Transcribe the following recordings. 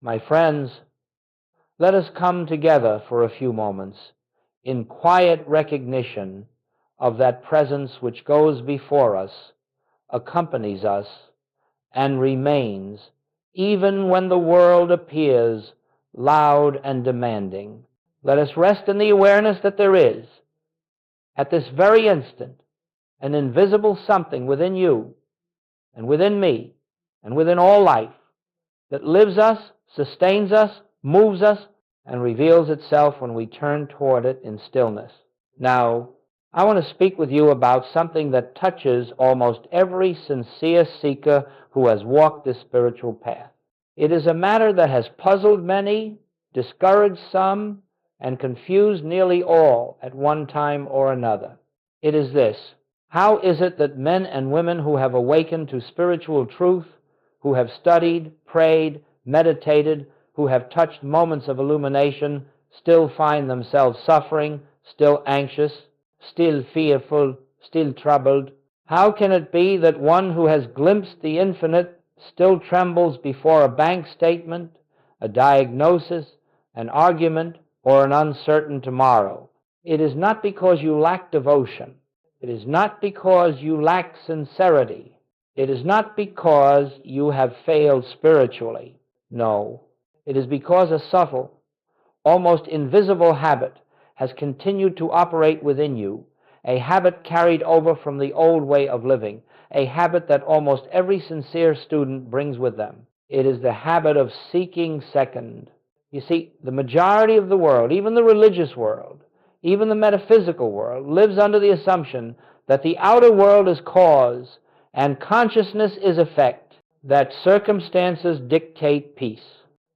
My friends, let us come together for a few moments in quiet recognition of that presence which goes before us, accompanies us, and remains even when the world appears loud and demanding. Let us rest in the awareness that there is, at this very instant, an invisible something within you and within me and within all life that lives us, sustains us, moves us, and reveals itself when we turn toward it in stillness. Now, I want to speak with you about something that touches almost every sincere seeker who has walked this spiritual path. It is a matter that has puzzled many, discouraged some, and confused nearly all at one time or another. It is this: how is it that men and women who have awakened to spiritual truth, who have studied, prayed, meditated, who have touched moments of illumination, still find themselves suffering, still anxious, still fearful, still troubled? How can it be that one who has glimpsed the infinite still trembles before a bank statement, a diagnosis, an argument, or an uncertain tomorrow? It is not because you lack devotion. It is not because you lack sincerity. It is not because you have failed spiritually. No, it is because a subtle, almost invisible habit has continued to operate within you, a habit carried over from the old way of living, a habit that almost every sincere student brings with them. It is the habit of seeking second. You see, the majority of the world, even the religious world, even the metaphysical world, lives under the assumption that the outer world is cause and consciousness is effect, that circumstances dictate peace,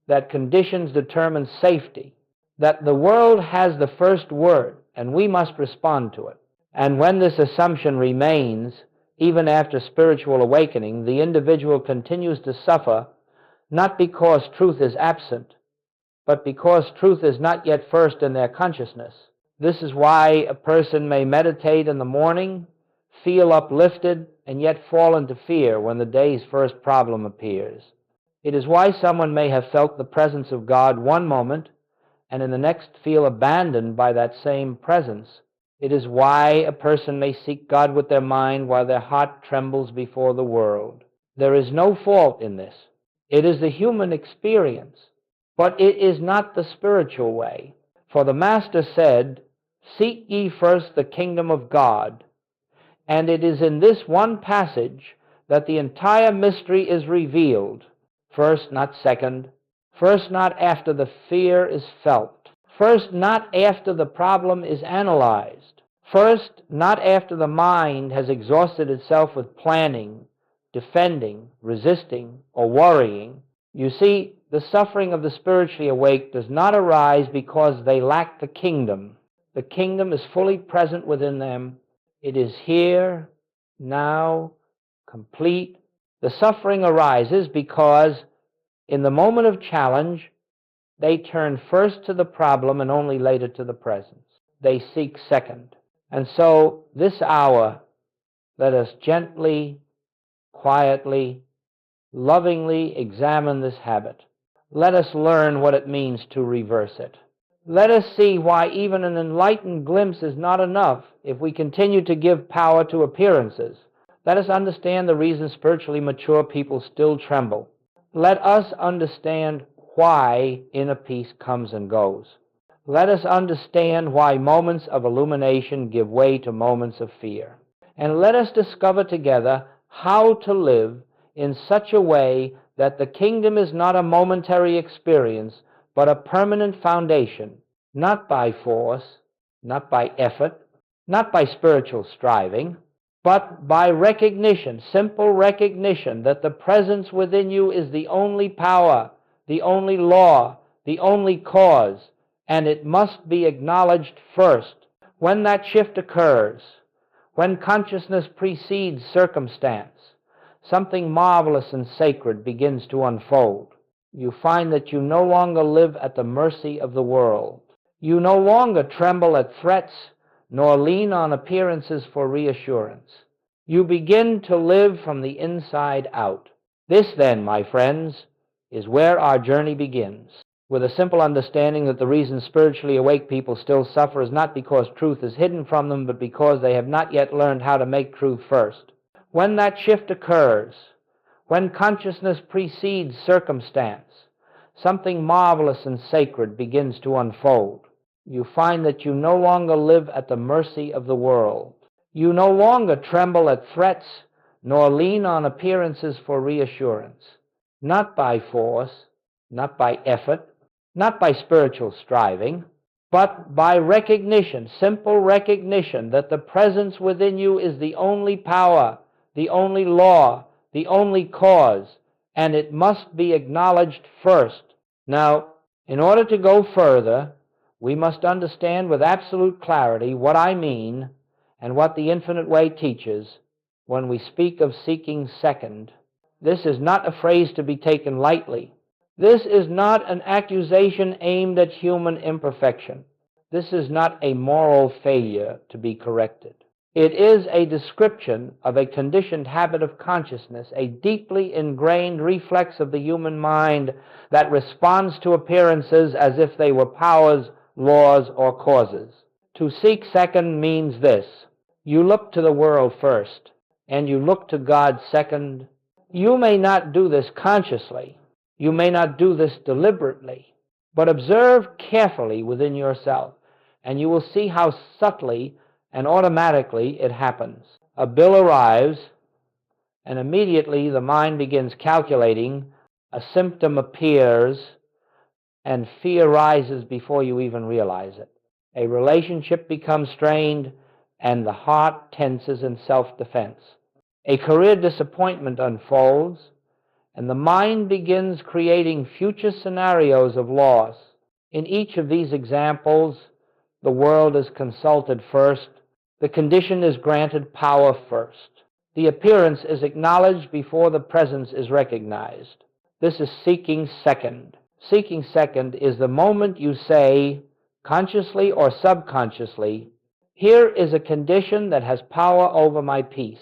that conditions determine safety, that the world has the first word and we must respond to it. And when this assumption remains, even after spiritual awakening, the individual continues to suffer, not because truth is absent, but because truth is not yet first in their consciousness. This is why a person may meditate in the morning, feel uplifted, and yet fall into fear when the day's first problem appears. It is why someone may have felt the presence of God one moment, and in the next feel abandoned by that same presence. It is why a person may seek God with their mind while their heart trembles before the world. There is no fault in this. It is the human experience, but it is not the spiritual way. For the Master said, "Seek ye first the kingdom of God." And it is in this one passage that the entire mystery is revealed. First, not second. First, not after the fear is felt. First, not after the problem is analyzed. First, not after the mind has exhausted itself with planning, defending, resisting, or worrying. You see, the suffering of the spiritually awake does not arise because they lack the kingdom. The kingdom is fully present within them. It is here, now, complete. The suffering arises because in the moment of challenge, they turn first to the problem and only later to the presence. They seek second. And so this hour, let us gently, quietly, lovingly examine this habit. Let us learn what it means to reverse it. Let us see why even an enlightened glimpse is not enough if we continue to give power to appearances. Let us understand the reason spiritually mature people still tremble. Let us understand why inner peace comes and goes. Let us understand why moments of illumination give way to moments of fear. And let us discover together how to live in such a way that the kingdom is not a momentary experience, but a permanent foundation, not by force, not by effort, not by spiritual striving, but by recognition, simple recognition that the presence within you is the only power, the only law, the only cause, and it must be acknowledged first. When that shift occurs, when consciousness precedes circumstance, something marvelous and sacred begins to unfold. You find that you no longer live at the mercy of the world. You no longer tremble at threats, nor lean on appearances for reassurance. You begin to live from the inside out. This then, my friends, is where our journey begins, with a simple understanding that the reason spiritually awake people still suffer is not because truth is hidden from them, but because they have not yet learned how to make truth first. When that shift occurs, when consciousness precedes circumstance, something marvelous and sacred begins to unfold. You find that you no longer live at the mercy of the world. You no longer tremble at threats, nor lean on appearances for reassurance. Not by force, not by effort, not by spiritual striving, but by recognition, simple recognition that the presence within you is the only power, the only law, the only cause, and it must be acknowledged first. Now, in order to go further, we must understand with absolute clarity what I mean and what the Infinite Way teaches when we speak of seeking second. This is not a phrase to be taken lightly. This is not an accusation aimed at human imperfection. This is not a moral failure to be corrected. It is a description of a conditioned habit of consciousness, a deeply ingrained reflex of the human mind that responds to appearances as if they were powers, laws, or causes. To seek second means this: you look to the world first, and you look to God second. You may not do this consciously, you may not do this deliberately, but observe carefully within yourself, and you will see how subtly and automatically it happens. A bill arrives, and immediately the mind begins calculating, a symptom appears, and fear rises before you even realize it. A relationship becomes strained, and the heart tenses in self-defense. A career disappointment unfolds, and the mind begins creating future scenarios of loss. In each of these examples, the world is consulted first. The condition is granted power first. The appearance is acknowledged before the presence is recognized. This is seeking second. Seeking second is the moment you say, consciously or subconsciously, here is a condition that has power over my peace.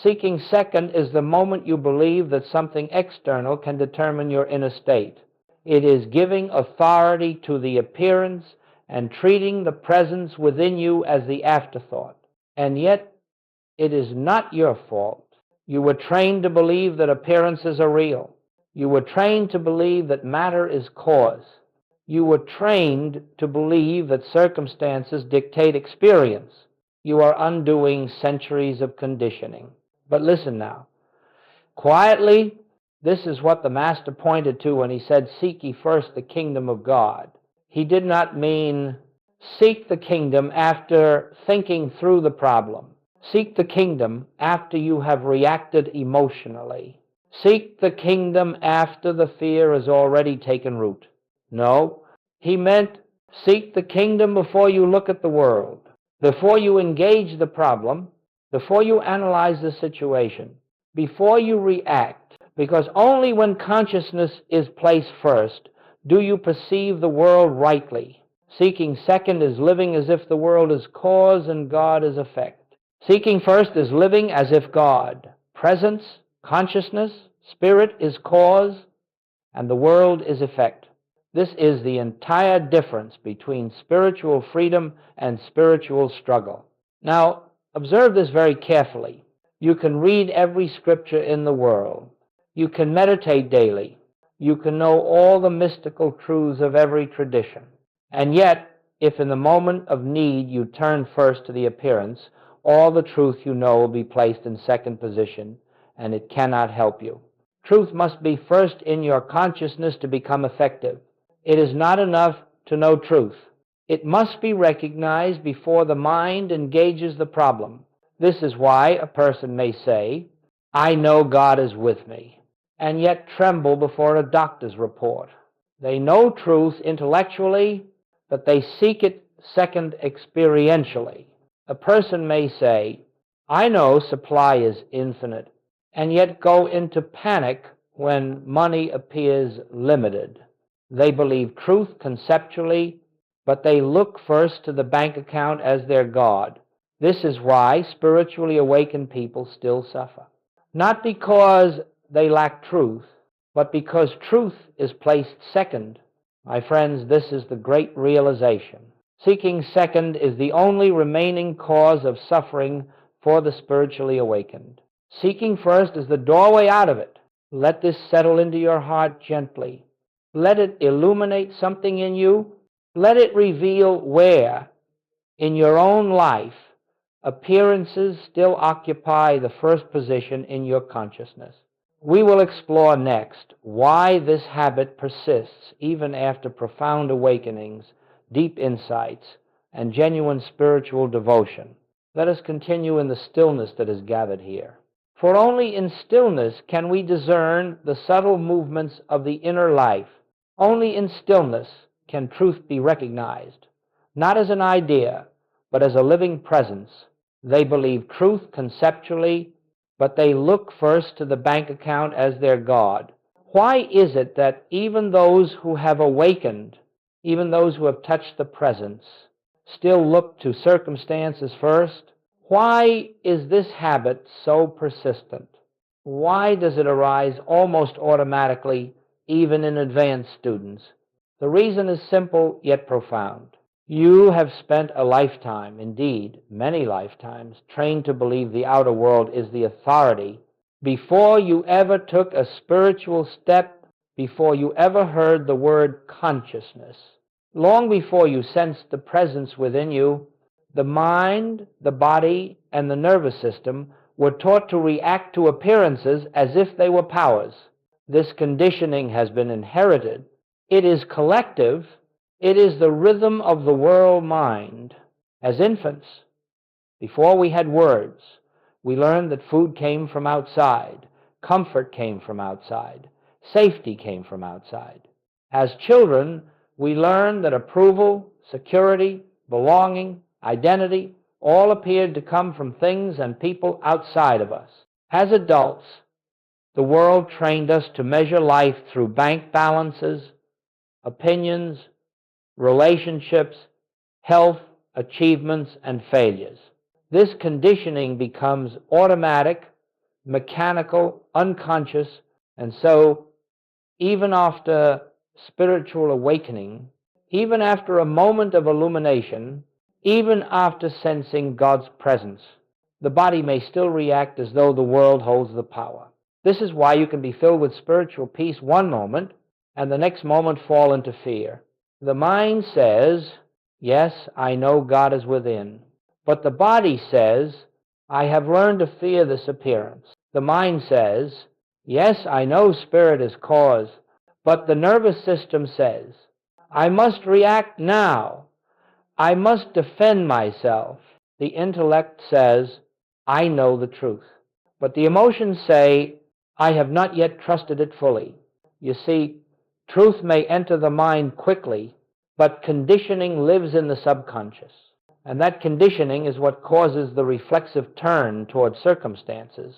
Seeking second is the moment you believe that something external can determine your inner state. It is giving authority to the appearance and treating the presence within you as the afterthought. And yet, it is not your fault. You were trained to believe that appearances are real. You were trained to believe that matter is cause. You were trained to believe that circumstances dictate experience. You are undoing centuries of conditioning. But listen now. Quietly, this is what the Master pointed to when he said, "Seek ye first the kingdom of God." He did not mean seek the kingdom after thinking through the problem. Seek the kingdom after you have reacted emotionally. Seek the kingdom after the fear has already taken root. No, he meant seek the kingdom before you look at the world, before you engage the problem, before you analyze the situation, before you react, because only when consciousness is placed first do you perceive the world rightly. Seeking second is living as if the world is cause and God is effect. Seeking first is living as if God, presence, consciousness, spirit is cause, and the world is effect. This is the entire difference between spiritual freedom and spiritual struggle. Now, observe this very carefully. You can read every scripture in the world. You can meditate daily. You can know all the mystical truths of every tradition. And yet, if in the moment of need you turn first to the appearance, all the truth you know will be placed in second position, and it cannot help you. Truth must be first in your consciousness to become effective. It is not enough to know truth. It must be recognized before the mind engages the problem. This is why a person may say, "I know God is with me," and yet tremble before a doctor's report. They know truth intellectually, but they seek it second experientially. A person may say, "I know supply is infinite," and yet go into panic when money appears limited. They believe truth conceptually, but they look first to the bank account as their God. This is why spiritually awakened people still suffer. Not because they lack truth, but because truth is placed second. My friends, this is the great realization. Seeking second is the only remaining cause of suffering for the spiritually awakened. Seeking first is the doorway out of it. Let this settle into your heart gently. Let it illuminate something in you. Let it reveal where, in your own life, appearances still occupy the first position in your consciousness. We will explore next why this habit persists even after profound awakenings, deep insights, and genuine spiritual devotion. Let us continue in the stillness that is gathered here. For only in stillness can we discern the subtle movements of the inner life. Only in stillness can truth be recognized, not as an idea, but as a living presence. They believe truth conceptually, but they look first to the bank account as their God. Why is it that even those who have awakened, even those who have touched the presence, still look to circumstances first? Why is this habit so persistent? Why does it arise almost automatically, even in advanced students? The reason is simple yet profound. You have spent a lifetime, indeed many lifetimes, trained to believe the outer world is the authority before you ever took a spiritual step, before you ever heard the word consciousness. Long before you sensed the presence within you, the mind, the body, and the nervous system were taught to react to appearances as if they were powers. This conditioning has been inherited. It is collective. It is the rhythm of the world mind. As infants, before we had words, we learned that food came from outside, comfort came from outside, safety came from outside. As children, we learned that approval, security, belonging, identity, all appeared to come from things and people outside of us. As adults, the world trained us to measure life through bank balances, opinions, relationships, health, achievements, and failures. This conditioning becomes automatic, mechanical, unconscious, and so even after spiritual awakening, even after a moment of illumination, even after sensing God's presence, the body may still react as though the world holds the power. This is why you can be filled with spiritual peace one moment and the next moment fall into fear. The mind says, yes, I know God is within. But the body says, I have learned to fear this appearance. The mind says, yes, I know spirit is cause. But the nervous system says, I must react now. I must defend myself. The intellect says, I know the truth. But the emotions say, I have not yet trusted it fully. You see, truth may enter the mind quickly, but conditioning lives in the subconscious. And that conditioning is what causes the reflexive turn toward circumstances.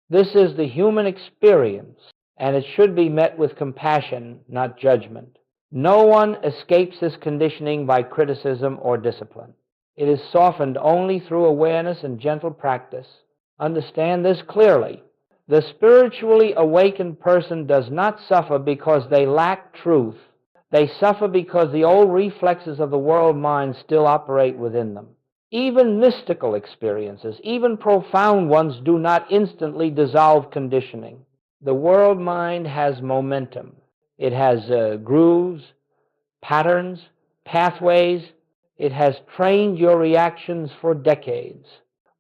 This is the human experience, and it should be met with compassion, not judgment. No one escapes this conditioning by criticism or discipline. It is softened only through awareness and gentle practice. Understand this clearly. The spiritually awakened person does not suffer because they lack truth. They suffer because the old reflexes of the world mind still operate within them. Even mystical experiences, even profound ones, do not instantly dissolve conditioning. The world mind has momentum. It has grooves, patterns, pathways. It has trained your reactions for decades.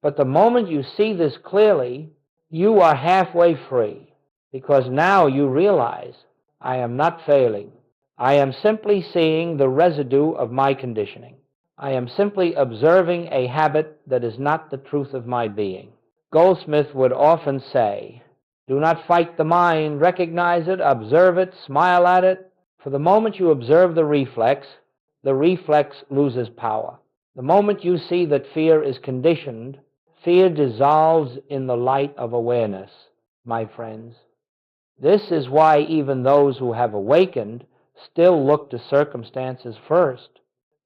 But the moment you see this clearly, you are halfway free, because now you realize, I am not failing. I am simply seeing the residue of my conditioning. I am simply observing a habit that is not the truth of my being. Goldsmith would often say, do not fight the mind, recognize it, observe it, smile at it. For the moment you observe the reflex loses power. The moment you see that fear is conditioned, fear dissolves in the light of awareness, my friends. This is why even those who have awakened still look to circumstances first,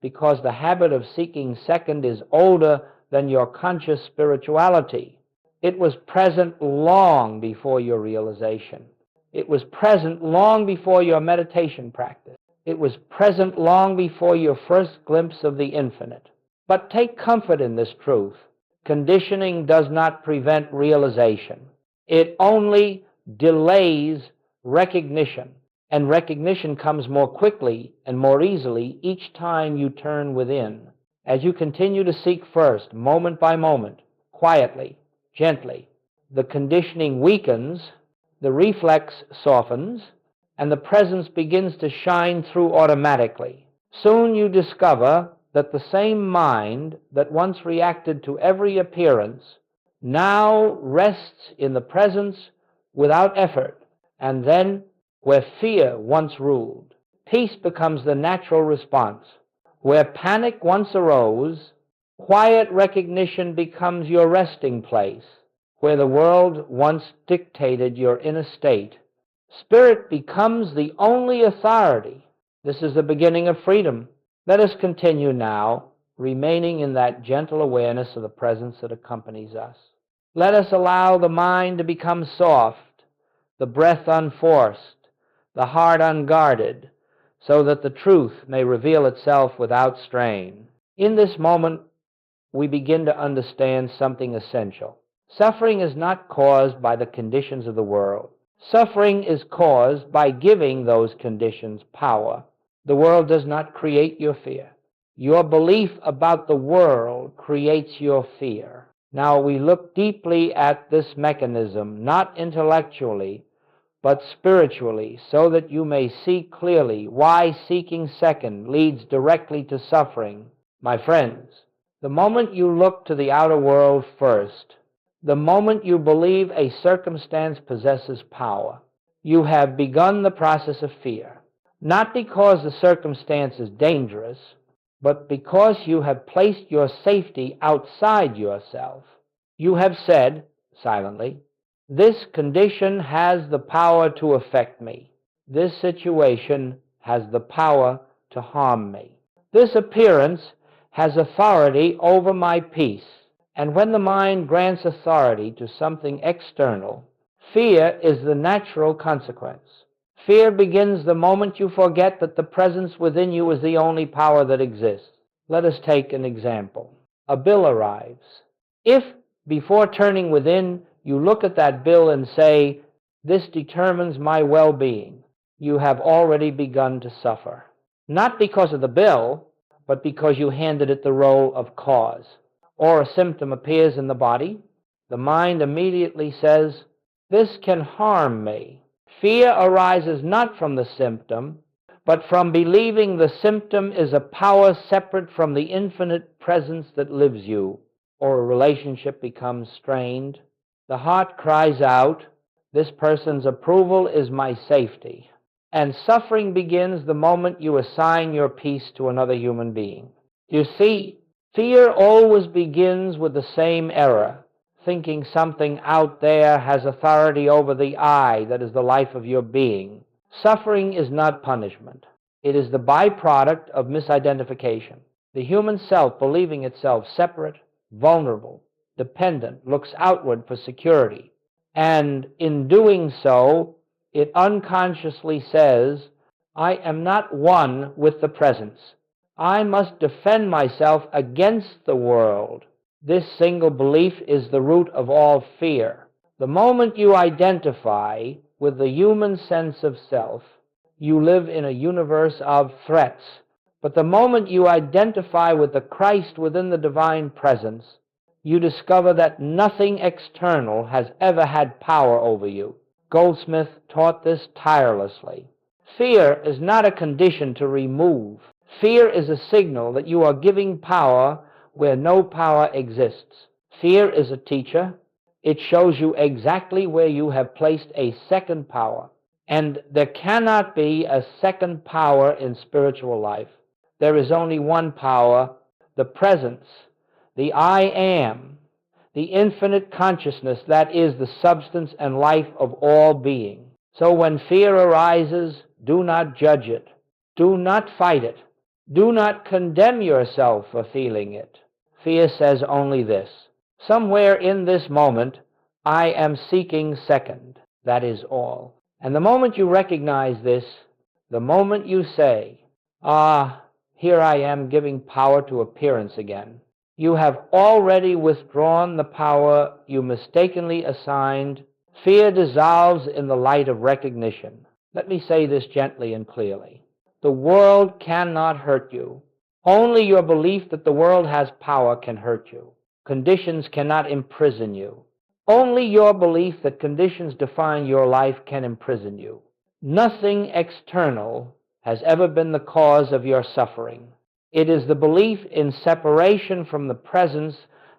because the habit of seeking second is older than your conscious spirituality. It was present long before your realization. It was present long before your meditation practice. It was present long before your first glimpse of the infinite. But take comfort in this truth. Conditioning does not prevent realization. It only delays recognition. And recognition comes more quickly and more easily each time you turn within. As you continue to seek first, moment by moment, quietly, gently, the conditioning weakens, the reflex softens, and the presence begins to shine through automatically. Soon you discover that the same mind that once reacted to every appearance now rests in the presence without effort, and then where fear once ruled, peace becomes the natural response. Where panic once arose, quiet recognition becomes your resting place. Where the world once dictated your inner state, spirit becomes the only authority. This is the beginning of freedom. Let us continue now, remaining in that gentle awareness of the presence that accompanies us. Let us allow the mind to become soft, the breath unforced, the heart unguarded, so that the truth may reveal itself without strain. In this moment, we begin to understand something essential. Suffering is not caused by the conditions of the world. Suffering is caused by giving those conditions power. The world does not create your fear. Your belief about the world creates your fear. Now we look deeply at this mechanism, not intellectually, but spiritually, so that you may see clearly why seeking second leads directly to suffering. My friends, the moment you look to the outer world first, the moment you believe a circumstance possesses power, you have begun the process of fear, not because the circumstance is dangerous, but because you have placed your safety outside yourself. You have said, silently, this condition has the power to affect me. This situation has the power to harm me. This appearance has authority over my peace. And when the mind grants authority to something external, fear is the natural consequence. Fear begins the moment you forget that the presence within you is the only power that exists. Let us take an example. A bill arrives. If, before turning within, you look at that bill and say, "This determines my well-being," you have already begun to suffer. Not because of the bill, but because you handed it the role of cause. Or a symptom appears in the body, the mind immediately says, "This can harm me." Fear arises not from the symptom, but from believing the symptom is a power separate from the infinite presence that lives you, or a relationship becomes strained. The heart cries out, "This person's approval is my safety." And suffering begins the moment you assign your peace to another human being. You see, fear always begins with the same error, thinking something out there has authority over the I that is the life of your being. Suffering is not punishment. It is the byproduct of misidentification. The human self, believing itself separate, vulnerable, dependent, looks outward for security. And in doing so, it unconsciously says, "I am not one with the presence. I must defend myself against the world." This single belief is the root of all fear. The moment you identify with the human sense of self, you live in a universe of threats. But the moment you identify with the Christ within the divine presence, you discover that nothing external has ever had power over you. Goldsmith taught this tirelessly. Fear is not a condition to remove. Fear is a signal that you are giving power where no power exists. Fear is a teacher. It shows you exactly where you have placed a second power. And there cannot be a second power in spiritual life. There is only one power, the presence, the I am, the infinite consciousness that is the substance and life of all being. So when fear arises, do not judge it. Do not fight it. Do not condemn yourself for feeling it. Fear says only this: somewhere in this moment, I am seeking second. That is all. And the moment you recognize this, the moment you say, here I am giving power to appearance again, you have already withdrawn the power you mistakenly assigned. Fear dissolves in the light of recognition. Let me say this gently and clearly. The world cannot hurt you. Only your belief that the world has power can hurt you. Conditions cannot imprison you. Only your belief that conditions define your life can imprison you. Nothing external has ever been the cause of your suffering. It is the belief in separation from the presence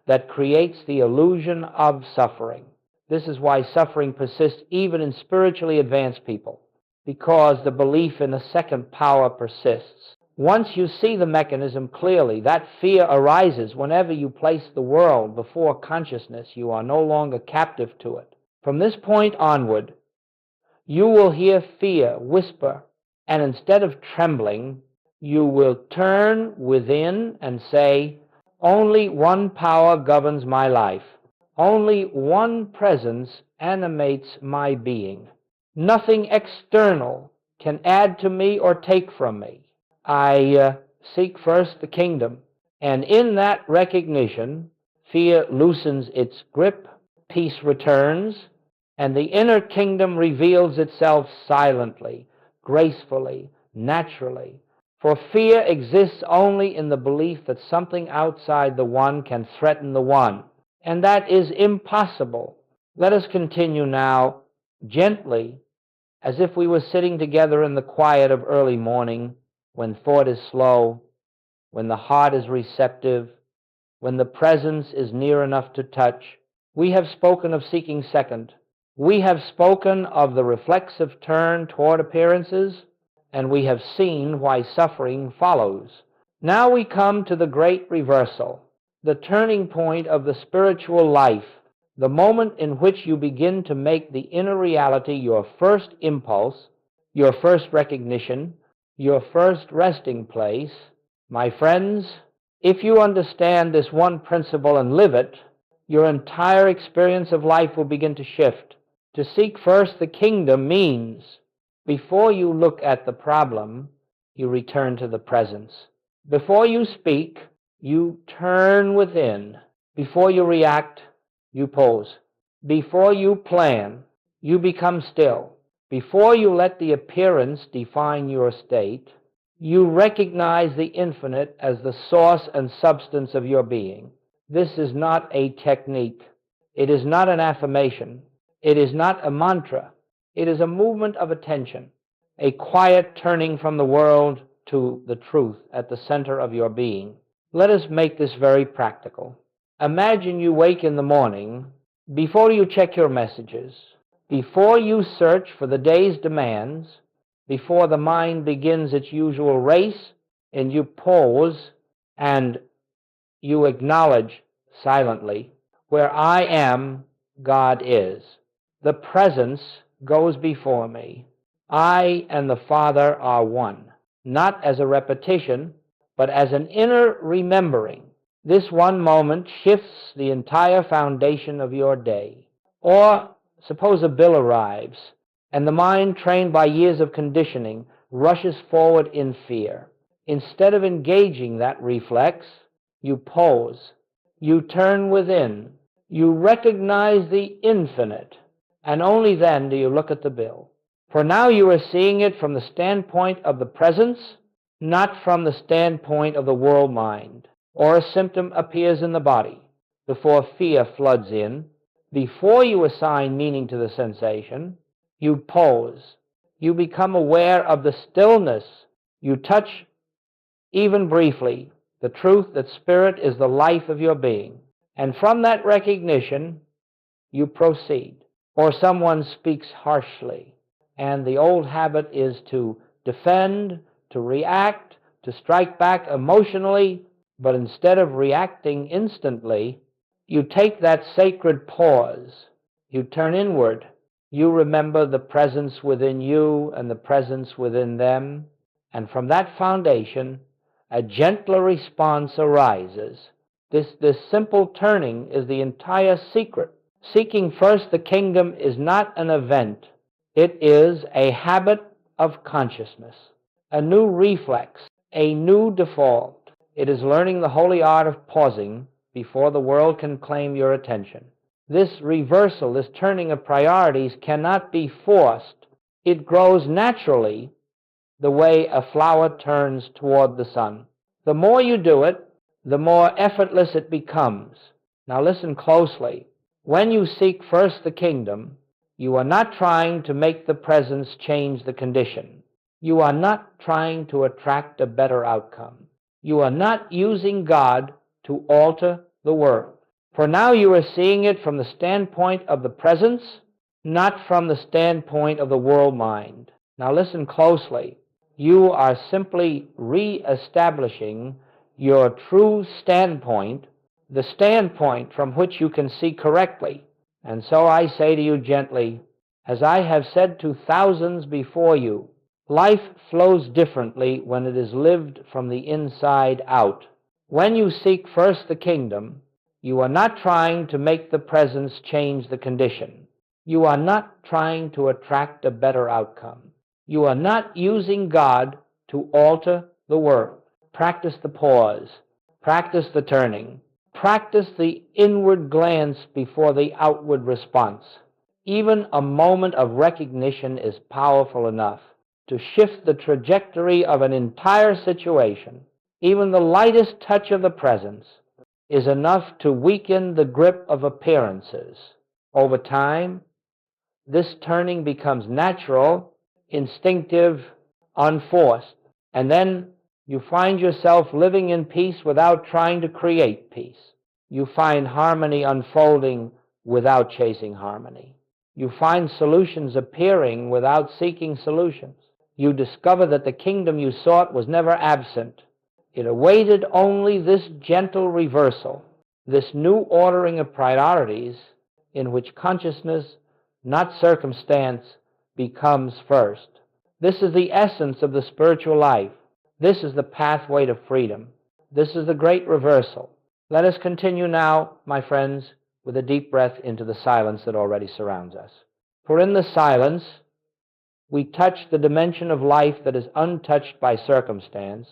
that creates the illusion of suffering. This is why suffering persists even in spiritually advanced people, because the belief in a second power persists. Once you see the mechanism clearly, that fear arises whenever you place the world before consciousness. You are no longer captive to it. From this point onward, you will hear fear whisper, and instead of trembling, you will turn within and say, only one power governs my life. Only one presence animates my being. Nothing external can add to me or take from me. I seek first the kingdom, and in that recognition, fear loosens its grip, peace returns, and the inner kingdom reveals itself silently, gracefully, naturally. For fear exists only in the belief that something outside the one can threaten the one, and that is impossible. Let us continue now, gently, as if we were sitting together in the quiet of early morning, when thought is slow, when the heart is receptive, when the presence is near enough to touch. We have spoken of seeking second. We have spoken of the reflexive turn toward appearances, and we have seen why suffering follows. Now we come to the great reversal, the turning point of the spiritual life, the moment in which you begin to make the inner reality your first impulse, your first recognition, your first resting place. My friends, if you understand this one principle and live it, your entire experience of life will begin to shift. To seek first the kingdom means, before you look at the problem, you return to the presence. Before you speak, you turn within. Before you react, you pause. Before you plan, you become still. Before you let the appearance define your state, you recognize the infinite as the source and substance of your being. This is not a technique. It is not an affirmation. It is not a mantra. It is a movement of attention, a quiet turning from the world to the truth at the center of your being. Let us make this very practical. Imagine you wake in the morning, before you check your messages, before you search for the day's demands, before the mind begins its usual race, and you pause and you acknowledge silently, where I am, God is. The presence goes before me. I and the Father are one, not as a repetition, but as an inner remembering. This one moment shifts the entire foundation of your day. Or suppose a bill arrives, and the mind, trained by years of conditioning, rushes forward in fear. Instead of engaging that reflex, you pause. You turn within. You recognize the infinite, and only then do you look at the bill. For now you are seeing it from the standpoint of the presence, not from the standpoint of the world mind. Or a symptom appears in the body before fear floods in. Before you assign meaning to the sensation, you pause. You become aware of the stillness. You touch, even briefly, the truth that spirit is the life of your being. And from that recognition, you proceed. Or someone speaks harshly, and the old habit is to defend, to react, to strike back emotionally, but instead of reacting instantly, you take that sacred pause. You turn inward. You remember the presence within you and the presence within them, and from that foundation, a gentler response arises. This simple turning is the entire secret. Seeking first the kingdom is not an event. It is a habit of consciousness, a new reflex, a new default. It is learning the holy art of pausing before the world can claim your attention. This reversal, this turning of priorities cannot be forced. It grows naturally the way a flower turns toward the sun. The more you do it, the more effortless it becomes. Now listen closely. When you seek first the kingdom, you are not trying to make the presence change the condition. You are not trying to attract a better outcome. You are not using God to alter the world. For now you are seeing it from the standpoint of the presence, not from the standpoint of the world mind. Now listen closely. You are simply re-establishing your true standpoint, the standpoint from which you can see correctly. And so I say to you gently, as I have said to thousands before you, life flows differently when it is lived from the inside out. When you seek first the kingdom, you are not trying to make the presence change the condition. You are not trying to attract a better outcome. You are not using God to alter the world. Practice the pause. Practice the turning. Practice the inward glance before the outward response. Even a moment of recognition is powerful enough to shift the trajectory of an entire situation. Even the lightest touch of the presence is enough to weaken the grip of appearances. Over time, this turning becomes natural, instinctive, unforced, and then you find yourself living in peace without trying to create peace. You find harmony unfolding without chasing harmony. You find solutions appearing without seeking solutions. You discover that the kingdom you sought was never absent. It awaited only this gentle reversal, this new ordering of priorities in which consciousness, not circumstance, becomes first. This is the essence of the spiritual life. This is the pathway to freedom. This is the great reversal. Let us continue now, my friends, with a deep breath into the silence that already surrounds us. For in the silence, we touch the dimension of life that is untouched by circumstance,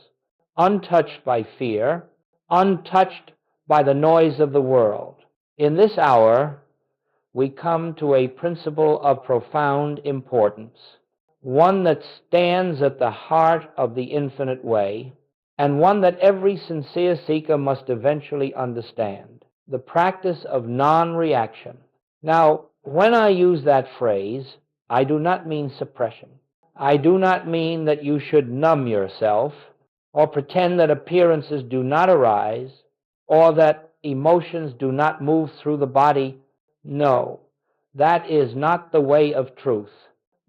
untouched by fear, untouched by the noise of the world. In this hour, we come to a principle of profound importance, one that stands at the heart of the infinite way, and one that every sincere seeker must eventually understand: the practice of non-reaction. Now, when I use that phrase, I do not mean suppression. I do not mean that you should numb yourself or pretend that appearances do not arise or that emotions do not move through the body. No, that is not the way of truth.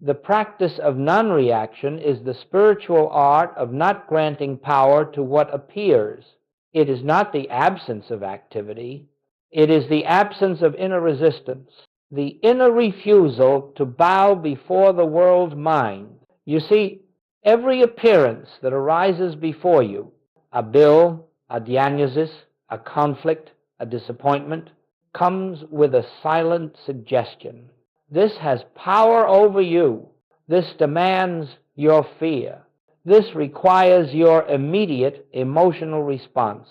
The practice of non-reaction is the spiritual art of not granting power to what appears. It is not the absence of activity. It is the absence of inner resistance, the inner refusal to bow before the world mind. You see, every appearance that arises before you, a bill, a diagnosis, a conflict, a disappointment, comes with a silent suggestion. This has power over you. This demands your fear. This requires your immediate emotional response.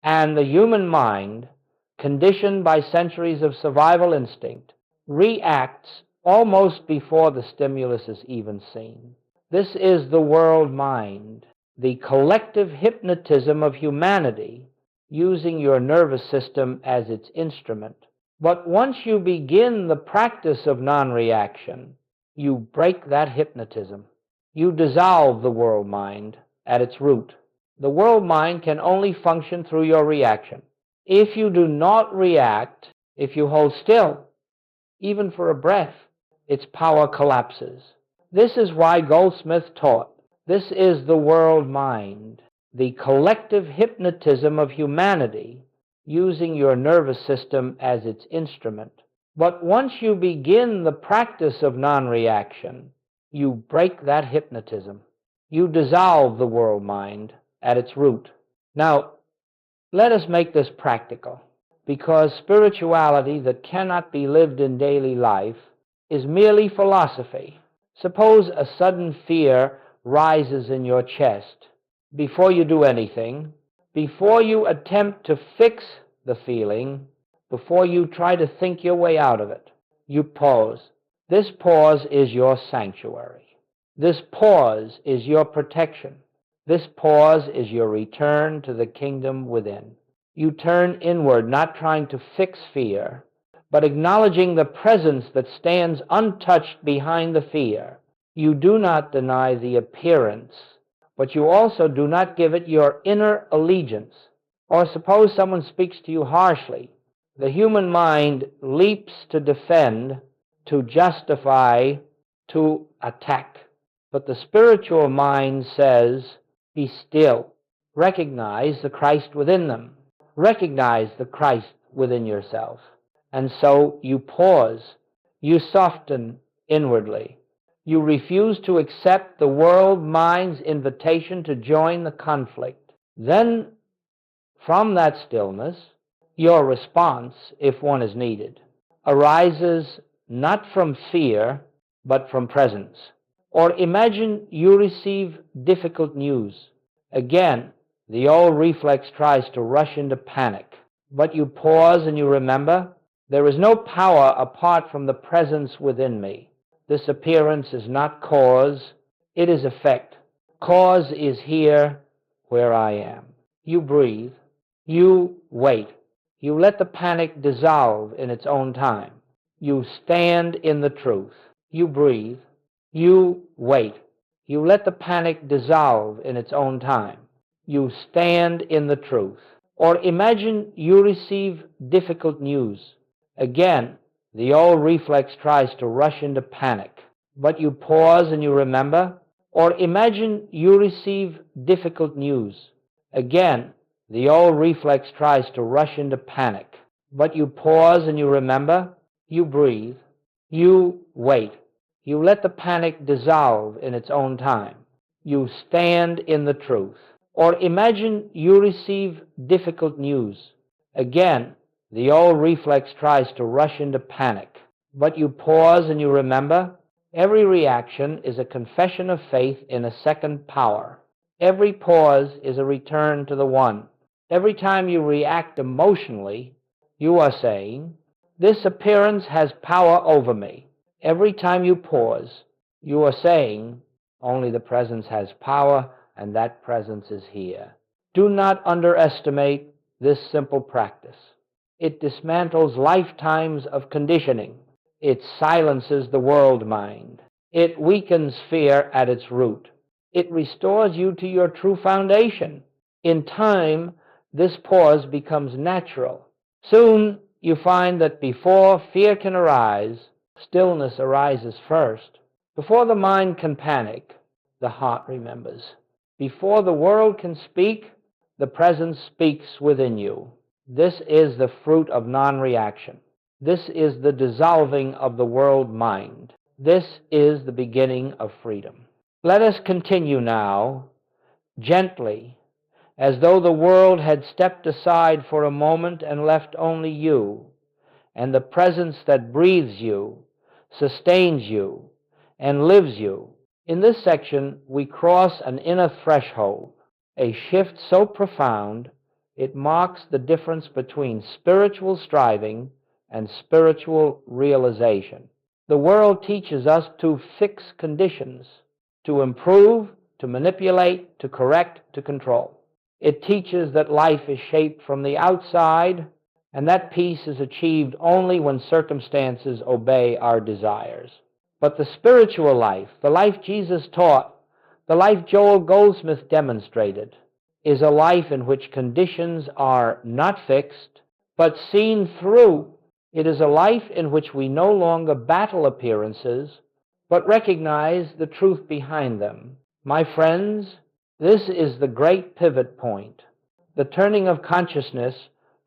And the human mind, conditioned by centuries of survival instinct, reacts almost before the stimulus is even seen. This is the world mind, the collective hypnotism of humanity, using your nervous system as its instrument. But once you begin the practice of non-reaction, you break that hypnotism. You dissolve the world mind at its root. The world mind can only function through your reaction. If you do not react, if you hold still, even for a breath, its power collapses. This is why Goldsmith taught, this is the world mind, the collective hypnotism of humanity, using your nervous system as its instrument. But once you begin the practice of non-reaction, you break that hypnotism. You dissolve the world mind at its root. Now, let us make this practical, because spirituality that cannot be lived in daily life is merely philosophy. Suppose a sudden fear rises in your chest. Before you do anything, before you attempt to fix the feeling, before you try to think your way out of it, you pause. This pause is your sanctuary. This pause is your protection. This pause is your return to the kingdom within. You turn inward, not trying to fix fear, but acknowledging the presence that stands untouched behind the fear. You do not deny the appearance, but you also do not give it your inner allegiance. Or suppose someone speaks to you harshly. The human mind leaps to defend, to justify, to attack. But the spiritual mind says, be still. Recognize the Christ within them. Recognize the Christ within yourself. And so you pause. You soften inwardly. You refuse to accept the world mind's invitation to join the conflict. Then, from that stillness, your response, if one is needed, arises not from fear, but from presence. Or imagine you receive difficult news. Again, the old reflex tries to rush into panic. But you pause and you remember, there is no power apart from the presence within me. This appearance is not cause, it is effect. Cause is here where I am. You breathe. You wait. You let the panic dissolve in its own time. You stand in the truth. You breathe. You wait. You let the panic dissolve in its own time. You stand in the truth. Or imagine you receive difficult news. Again, the old reflex tries to rush into panic. But you pause and you remember. Or imagine you receive difficult news. Again, the old reflex tries to rush into panic. But you pause and you remember. You breathe. You wait. You let the panic dissolve in its own time. You stand in the truth. Or imagine you receive difficult news. Again, the old reflex tries to rush into panic. But you pause and you remember. Every reaction is a confession of faith in a second power. Every pause is a return to the one. Every time you react emotionally, you are saying, this appearance has power over me. Every time you pause, you are saying, only the presence has power, and that presence is here. Do not underestimate this simple practice. It dismantles lifetimes of conditioning. It silences the world mind. It weakens fear at its root. It restores you to your true foundation. In time, this pause becomes natural. Soon, you find that before fear can arise, stillness arises first. Before the mind can panic, the heart remembers. Before the world can speak, the presence speaks within you. This is the fruit of non-reaction. This is the dissolving of the world mind. This is the beginning of freedom. Let us continue now, gently, as though the world had stepped aside for a moment and left only you, and the presence that breathes you, sustains you, and lives you. In this section, we cross an inner threshold, a shift so profound it marks the difference between spiritual striving and spiritual realization. The world teaches us to fix conditions, to improve, to manipulate, to correct, to control. It teaches that life is shaped from the outside, and that peace is achieved only when circumstances obey our desires. But the spiritual life, the life Jesus taught, the life Joel Goldsmith demonstrated, is a life in which conditions are not fixed, but seen through. It is a life in which we no longer battle appearances, but recognize the truth behind them. My friends, this is the great pivot point, the turning of consciousness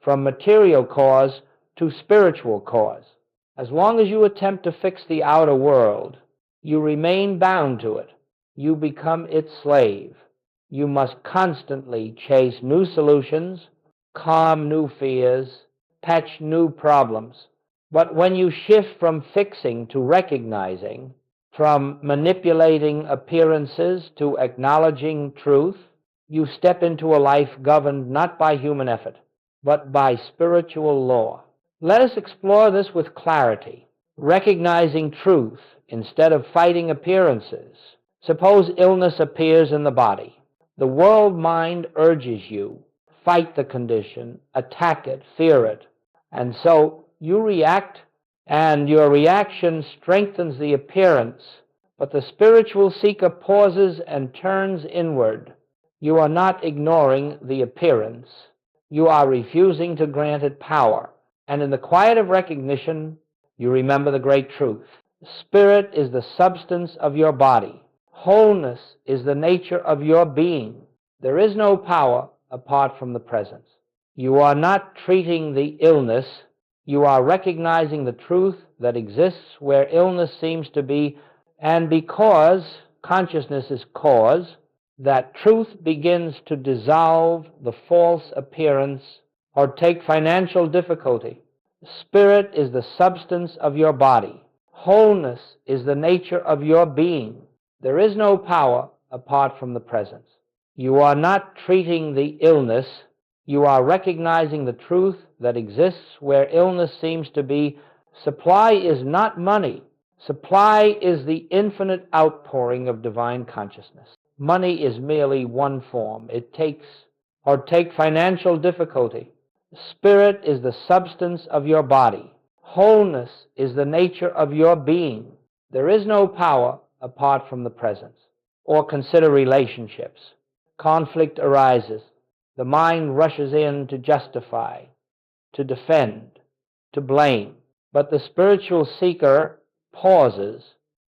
from material cause to spiritual cause. As long as you attempt to fix the outer world, you remain bound to it. You become its slave. You must constantly chase new solutions, calm new fears, patch new problems. But when you shift from fixing to recognizing, From manipulating appearances to acknowledging truth, you step into a life governed not by human effort, but by spiritual law. Let us explore this with clarity, recognizing truth instead of fighting appearances. Suppose illness appears in the body. The world mind urges you, fight the condition, attack it, fear it, and so you react, and your reaction strengthens the appearance, but the spiritual seeker pauses and turns inward. You are not ignoring the appearance. You are refusing to grant it power. And in the quiet of recognition, you remember the great truth. Spirit is the substance of your body. Wholeness is the nature of your being. There is no power apart from the presence. You are not treating the illness. You are recognizing the truth that exists where illness seems to be, and because consciousness is cause, that truth begins to dissolve the false appearance. Or take financial difficulty. Spirit is the substance of your body. Wholeness is the nature of your being. There is no power apart from the presence. You are not treating the illness. You are recognizing the truth that exists where illness seems to be. Supply is not money. Supply is the infinite outpouring of divine consciousness. Money is merely one form. Take financial difficulty. Spirit is the substance of your body. Wholeness is the nature of your being. There is no power apart from the presence. Or consider relationships. Conflict arises. The mind rushes in to justify, to defend, to blame. But the spiritual seeker pauses,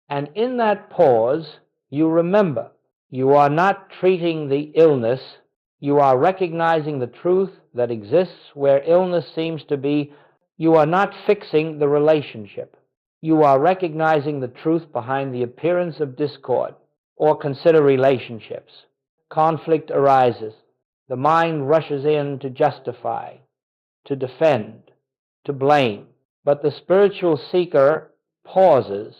and in that pause, you remember. You are not treating the illness. You are recognizing the truth that exists where illness seems to be. You are not fixing the relationship. You are recognizing the truth behind the appearance of discord. Or consider relationships. Conflict arises. The mind rushes in to justify, to defend, to blame. But the spiritual seeker pauses,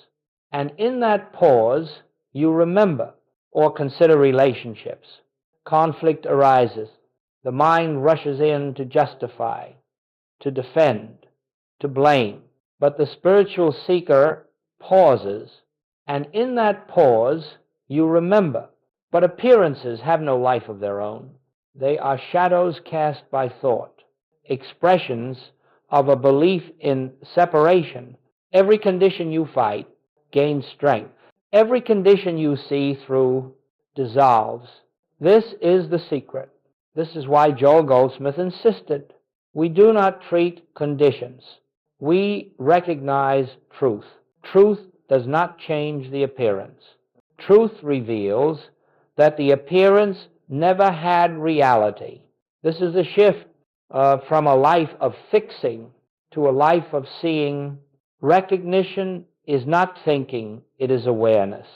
and in that pause, you remember. Or consider relationships. Conflict arises. The mind rushes in to justify, to defend, to blame. But the spiritual seeker pauses, and in that pause, you remember. But appearances have no life of their own. They are shadows cast by thought, expressions of a belief in separation. Every condition you fight gains strength. Every condition you see through dissolves. This is the secret. This is why Joel Goldsmith insisted. We do not treat conditions. We recognize truth. Truth does not change the appearance. Truth reveals that the appearance never had reality. This is a shift from a life of fixing to a life of seeing. Recognition is not thinking, it is awareness.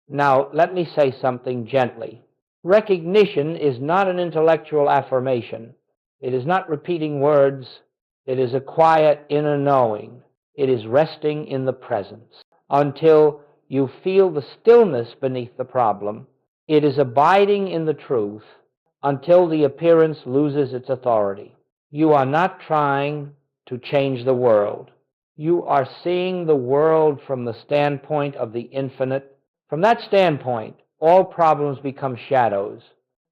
Now, let me say something gently. Recognition is not an intellectual affirmation. It is not repeating words. It is a quiet inner knowing. It is resting in the presence. Until you feel the stillness beneath the problem, it is abiding in the truth until the appearance loses its authority. You are not trying to change the world. You are seeing the world from the standpoint of the infinite. From that standpoint, all problems become shadows,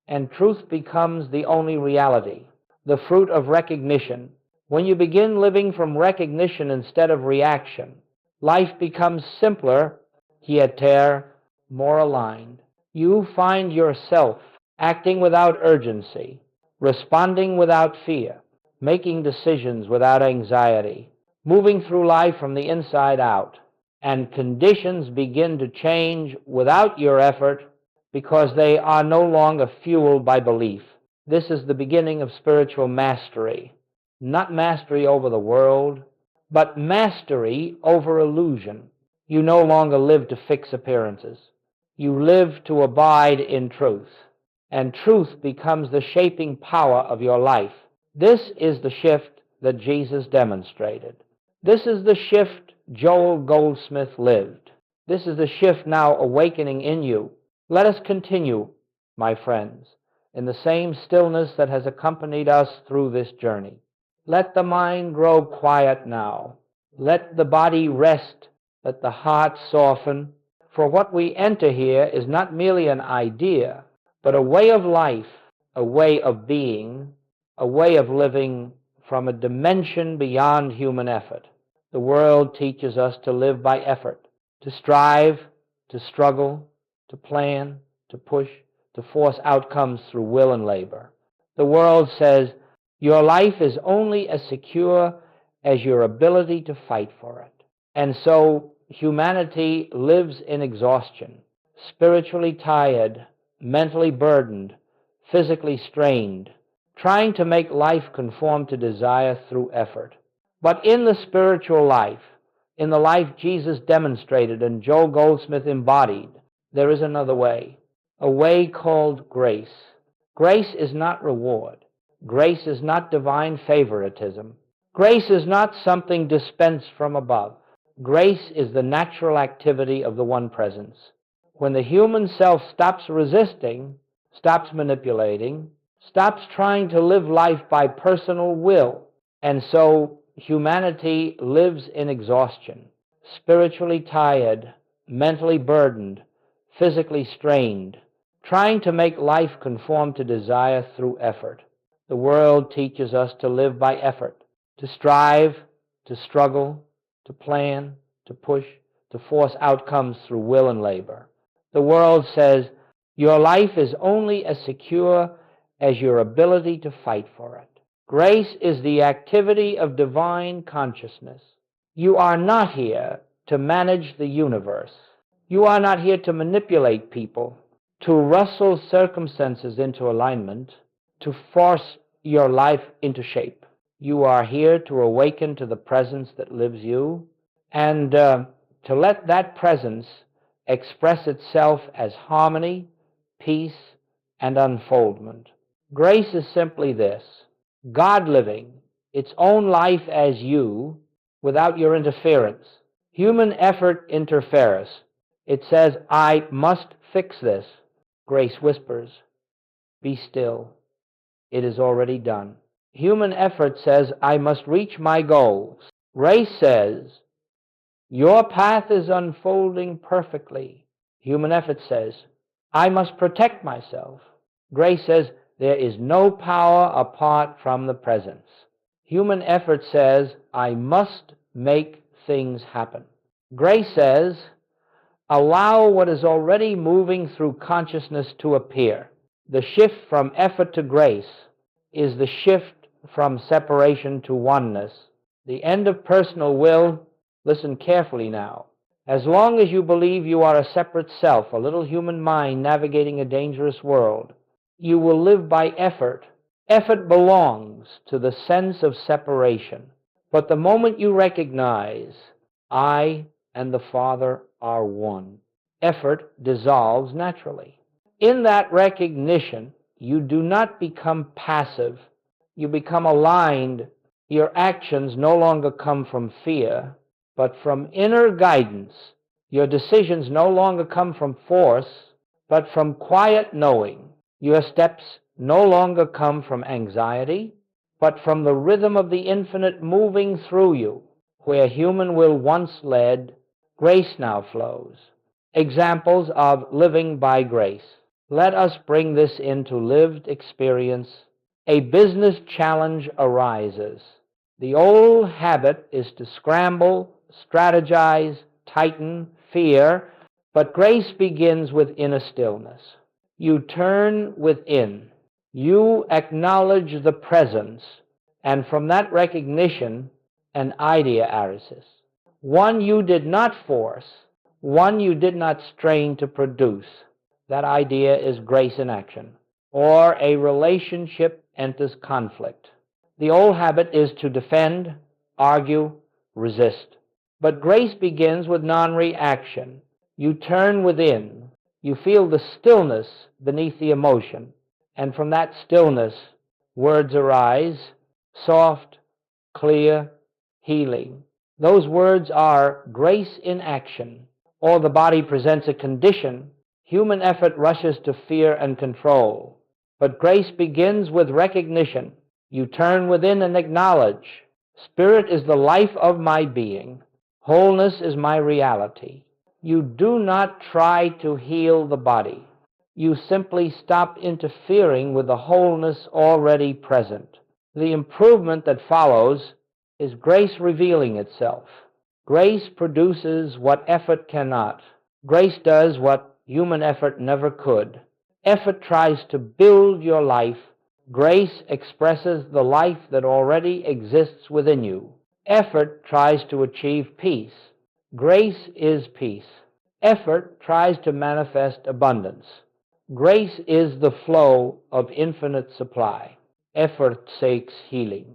and truth becomes the only reality, the fruit of recognition. When you begin living from recognition instead of reaction, life becomes simpler, quieter, more aligned. You find yourself acting without urgency, responding without fear, making decisions without anxiety, moving through life from the inside out, and conditions begin to change without your effort because they are no longer fueled by belief. This is the beginning of spiritual mastery. Not mastery over the world, but mastery over illusion. You no longer live to fix appearances. You live to abide in truth, and truth becomes the shaping power of your life. This is the shift that Jesus demonstrated. This is the shift Joel Goldsmith lived. This is the shift now awakening in you. Let us continue, my friends, in the same stillness that has accompanied us through this journey. Let the mind grow quiet now. Let the body rest. Let the heart soften. For what we enter here is not merely an idea, but a way of life, a way of being, a way of living from a dimension beyond human effort. The world teaches us to live by effort, to strive, to struggle, to plan, to push, to force outcomes through will and labor. The world says your life is only as secure as your ability to fight for it. And so humanity lives in exhaustion, spiritually tired, mentally burdened, physically strained, trying to make life conform to desire through effort. But in the spiritual life, in the life Jesus demonstrated and Joel Goldsmith embodied, there is another way, a way called grace. Grace is not reward. Grace is not divine favoritism. Grace is not something dispensed from above. Grace is the natural activity of the One Presence. When the human self stops resisting, stops manipulating, stops trying to live life by personal will, and so humanity lives in exhaustion, spiritually tired, mentally burdened, physically strained, trying to make life conform to desire through effort. The world teaches us to live by effort, to strive, to struggle, to plan, to push, to force outcomes through will and labor. The world says your life is only as secure as your ability to fight for it. Grace is the activity of divine consciousness. You are not here to manage the universe. You are not here to manipulate people, to wrestle circumstances into alignment, to force your life into shape. You are here to awaken to the presence that lives you and to let that presence express itself as harmony, peace, and unfoldment. Grace is simply this: God living its own life as you without your interference. Human effort interferes. It says, I must fix this. Grace whispers, be still. It is already done. Human effort says, I must reach my goals. Grace says, your path is unfolding perfectly. Human effort says, I must protect myself. Grace says, there is no power apart from the presence. Human effort says, I must make things happen. Grace says, allow what is already moving through consciousness to appear. The shift from effort to grace is the shift from separation to oneness. The end of personal will, listen carefully now. As long as you believe you are a separate self, a little human mind navigating a dangerous world, you will live by effort. Effort belongs to the sense of separation. But the moment you recognize, I and the Father are one, effort dissolves naturally. In that recognition, you do not become passive. You become aligned. Your actions no longer come from fear, but from inner guidance. Your decisions no longer come from force, but from quiet knowing. Your steps no longer come from anxiety, but from the rhythm of the infinite moving through you. Where human will once led, grace now flows. Examples of living by grace. Let us bring this into lived experience. A business challenge arises. The old habit is to scramble, strategize, tighten, fear, but grace begins with inner stillness. You turn within. You acknowledge the presence, and from that recognition, an idea arises. One you did not force, one you did not strain to produce. That idea is grace in action. Or a relationship enters conflict. The old habit is to defend, argue, resist. But grace begins with non-reaction. You turn within. You feel the stillness beneath the emotion. And from that stillness, words arise, soft, clear, healing. Those words are grace in action. or the body presents a condition, human effort rushes to fear and control. But grace begins with recognition. You turn within and acknowledge, Spirit is the life of my being. Wholeness is my reality. You do not try to heal the body. You simply stop interfering with the wholeness already present. The improvement that follows is grace revealing itself. Grace produces what effort cannot. Grace does what human effort never could. Effort tries to build your life. Grace expresses the life that already exists within you. Effort tries to achieve peace. Grace is peace. Effort tries to manifest abundance. Grace is the flow of infinite supply. Effort seeks healing.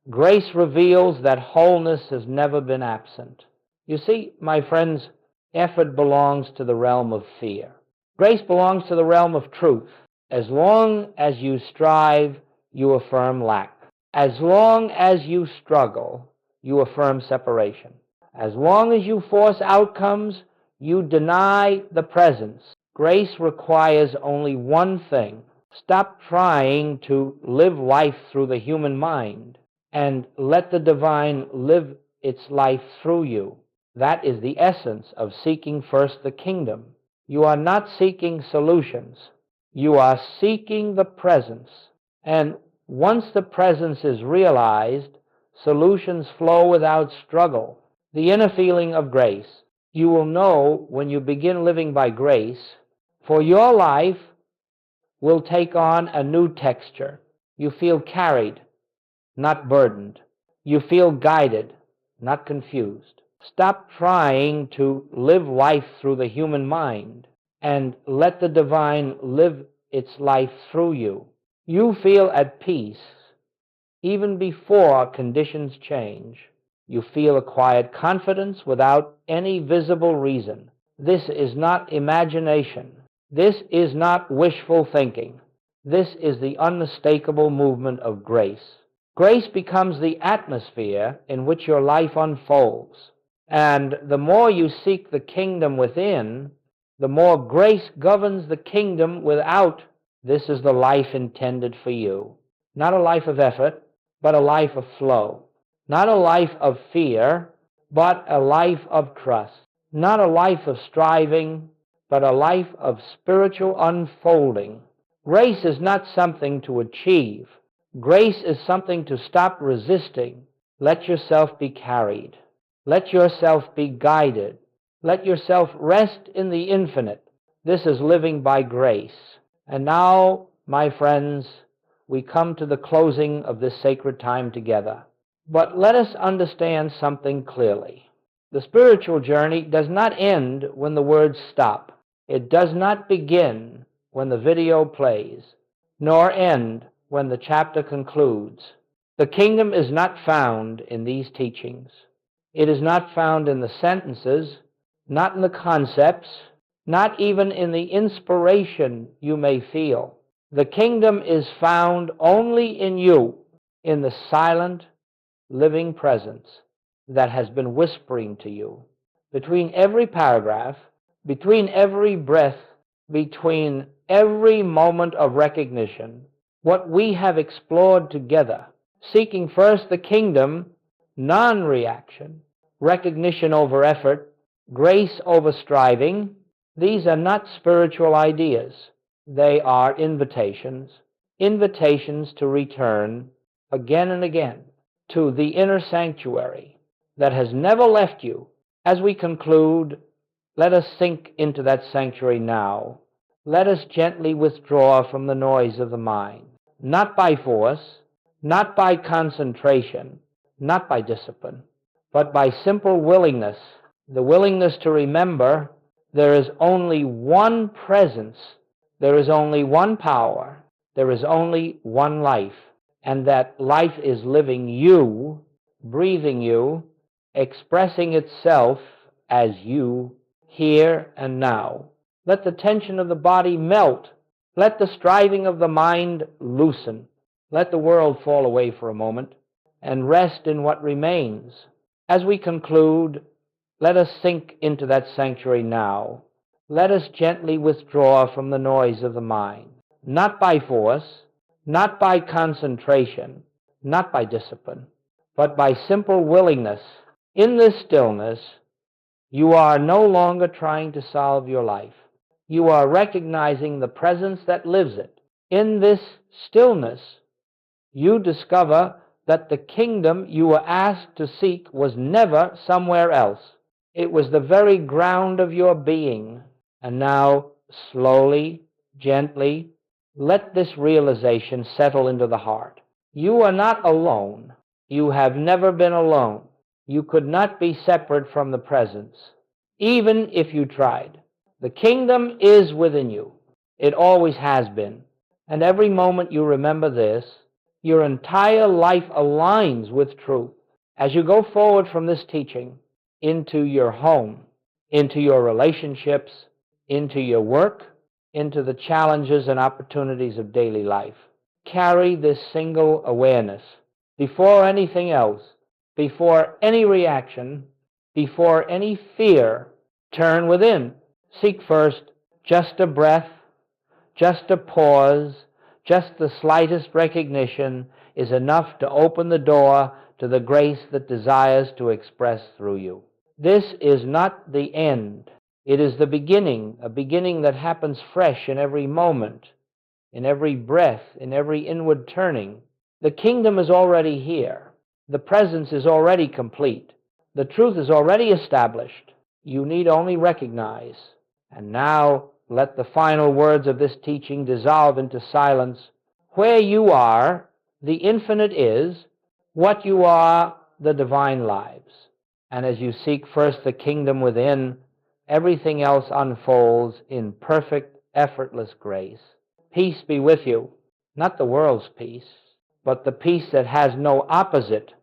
Grace reveals that wholeness has never been absent. You see, my friends, effort belongs to the realm of fear. Grace belongs to the realm of truth. As long as you strive, you affirm lack. As long as you struggle, you affirm separation. As long as you force outcomes, you deny the presence. Grace requires only one thing. Stop trying to live life through the human mind and let the divine live its life through you. That is the essence of seeking first the kingdom. You are not seeking solutions. You are seeking the presence. And once the presence is realized, solutions flow without struggle. The inner feeling of grace. You will know when you begin living by grace, for your life will take on a new texture. You feel carried, not burdened. You feel guided, not confused. Stop trying to live life through the human mind and let the divine live its life through you. You feel at peace even before conditions change. You feel a quiet confidence without any visible reason. This is not imagination. This is not wishful thinking. This is the unmistakable movement of grace. Grace becomes the atmosphere in which your life unfolds. And the more you seek the kingdom within, the more grace governs the kingdom without. This is the life intended for you. Not a life of effort, but a life of flow. Not a life of fear, but a life of trust. Not a life of striving, but a life of spiritual unfolding. Grace is not something to achieve. Grace is something to stop resisting. Let yourself be carried. Let yourself be guided. Let yourself rest in the infinite. This is living by grace. And now, my friends, we come to the closing of this sacred time together. But let us understand something clearly. The spiritual journey does not end when the words stop. It does not begin when the video plays, nor end when the chapter concludes. The kingdom is not found in these teachings. It is not found in the sentences, not in the concepts, not even in the inspiration you may feel. The kingdom is found only in you, in the silent, living presence that has been whispering to you. Between every paragraph, between every breath, between every moment of recognition, what we have explored together, seeking first the kingdom, non-reaction, recognition over effort, grace over striving, these are not spiritual ideas. They are invitations, invitations to return again and again to the inner sanctuary that has never left you. As we conclude, let us sink into that sanctuary now. Let us gently withdraw from the noise of the mind, not by force, not by concentration, not by discipline, but by simple willingness, the willingness to remember there is only one presence, there is only one power, there is only one life, and that life is living you, breathing you, expressing itself as you, here and now. Let the tension of the body melt. Let the striving of the mind loosen. Let the world fall away for a moment and rest in what remains. As we conclude, Let us sink into that sanctuary now. Let us gently withdraw from the noise of the mind, not by force, not by concentration, not by discipline, but by simple willingness. In this stillness, you are no longer trying to solve your life. You are recognizing the presence that lives it. In this stillness, you discover that the kingdom you were asked to seek was never somewhere else. It was the very ground of your being. And now, slowly, gently, let this realization settle into the heart. You are not alone. You have never been alone. You could not be separate from the presence, even if you tried. The kingdom is within you. It always has been. And every moment you remember this, your entire life aligns with truth. As you go forward from this teaching into your home, into your relationships, into your work, into the challenges and opportunities of daily life, carry this single awareness. Before anything else, before any reaction, before any fear, turn within. Seek first just a breath, just a pause, just the slightest recognition is enough to open the door to the grace that desires to express through you. This is not the end. It is the beginning, a beginning that happens fresh in every moment, in every breath, in every inward turning. The kingdom is already here. The presence is already complete. The truth is already established. You need only recognize. And now let the final words of this teaching dissolve into silence. Where you are, the infinite is. What you are, the divine lives. And as you seek first the kingdom within, everything else unfolds in perfect, effortless grace. Peace be with you. Not the world's peace, but the peace that has no opposite,